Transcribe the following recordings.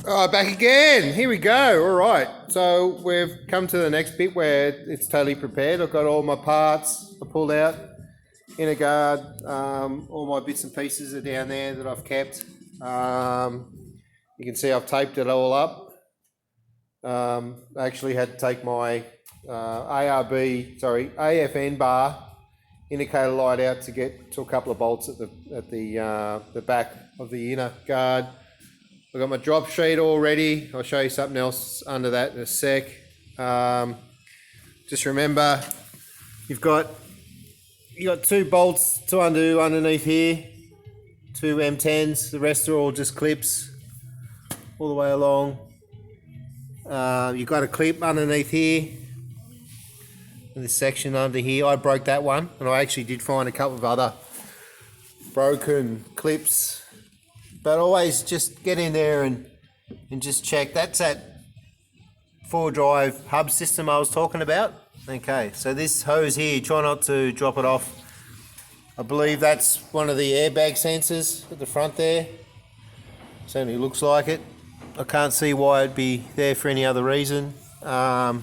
Oh, back again. Here we go. All right. So we've come to the next bit where it's totally prepared. I've got all my parts I pulled out, inner guard, all my bits and pieces are down there that I've kept. You can see I've taped it all up. I actually had to take my AFN bar indicator light out to get to a couple of bolts at the back of the inner guard. I've got my drop sheet all ready. I'll show you something else under that in a sec. Just remember, you got two bolts to undo underneath here, two M10s. The rest are all just clips all the way along. You've got a clip underneath here, in this section under here. I broke that one, and I actually did find a couple of other broken clips. But always just get in there and just check. That's that 4-drive hub system I was talking about. Okay, so this hose here, try not to drop it off. I believe that's one of the airbag sensors at the front there. Certainly looks like it. I can't see why it'd be there for any other reason. Yeah,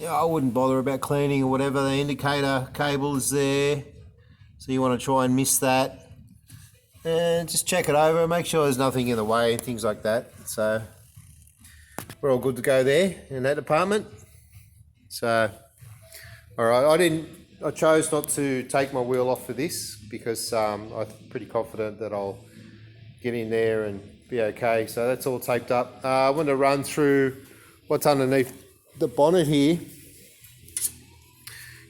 I wouldn't bother about cleaning or whatever. The indicator cable is there, so you want to try and miss that. And just check it over, make sure there's nothing in the way and things like that. So we're all good to go there in that department. So, all right, I chose not to take my wheel off for this because I'm pretty confident that I'll get in there and be okay. So that's all taped up. I want to run through what's underneath the bonnet here.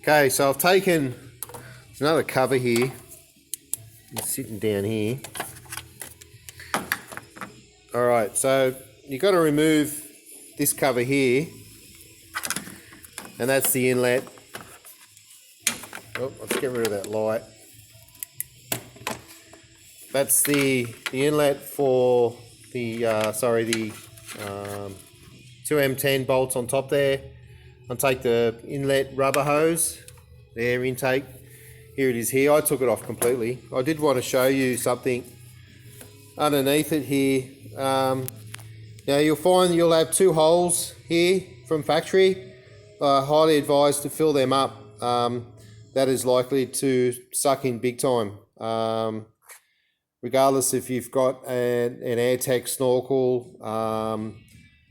Okay, so I've taken another cover here. It's sitting down here. All right, so you've got to remove this cover here, and that's the inlet. Oh, let's get rid of that light. That's the inlet for the 2 M10 bolts on top there. I'll take the inlet rubber hose, the air intake. Here it is here. I took it off completely. I did want to show you something underneath it here. Now you'll find you'll have 2 holes here from factory. Highly advised to fill them up. That is likely to suck in big time. Regardless if you've got an AirTech snorkel.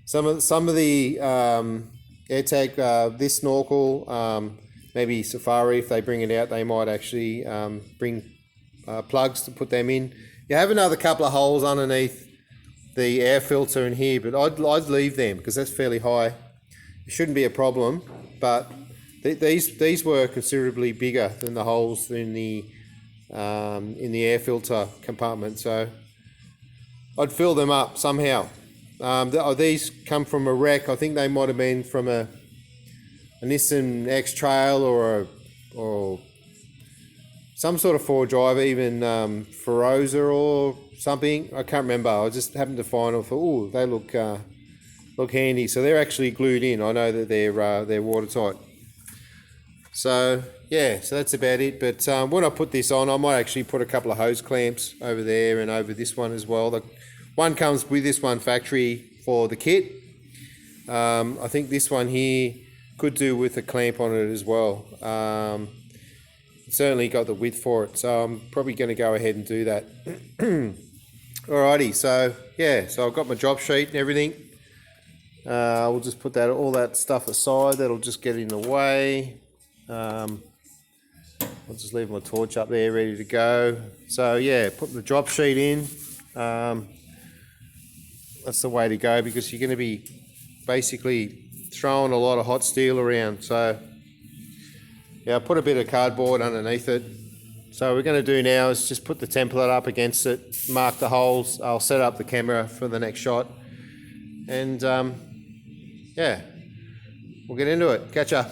Some of the AirTech, this snorkel, maybe Safari, if they bring it out, they might actually bring plugs to put them in. You have another couple of holes underneath the air filter in here, but I'd leave them because that's fairly high. It shouldn't be a problem, but these were considerably bigger than the holes in the air filter compartment, so I'd fill them up somehow. These come from a wreck. I think they might have been from a Nissan X-Trail or some sort of 4-drive, even Feroza or something. I can't remember. I just happened to find them. Oh, they look handy. So they're actually glued in. I know that they're watertight. So yeah, so that's about it. But when I put this on, I might actually put a couple of hose clamps over there and over this one as well. The one comes with this one factory for the kit. I think this one here could do with a clamp on it as well. Certainly got the width for it, so I'm probably going to go ahead and do that. Alrighty, so yeah, so I've got my drop sheet and everything. We'll just put all that stuff aside. That'll just get in the way. I'll just leave my torch up there ready to go. So yeah, put the drop sheet in. That's the way to go because you're going to be basically throwing a lot of hot steel around. So yeah, I put a bit of cardboard underneath it. So what we're going to do now is just put the template up against it, mark the holes. I'll set up the camera for the next shot, and yeah, we'll get into it. Catch ya.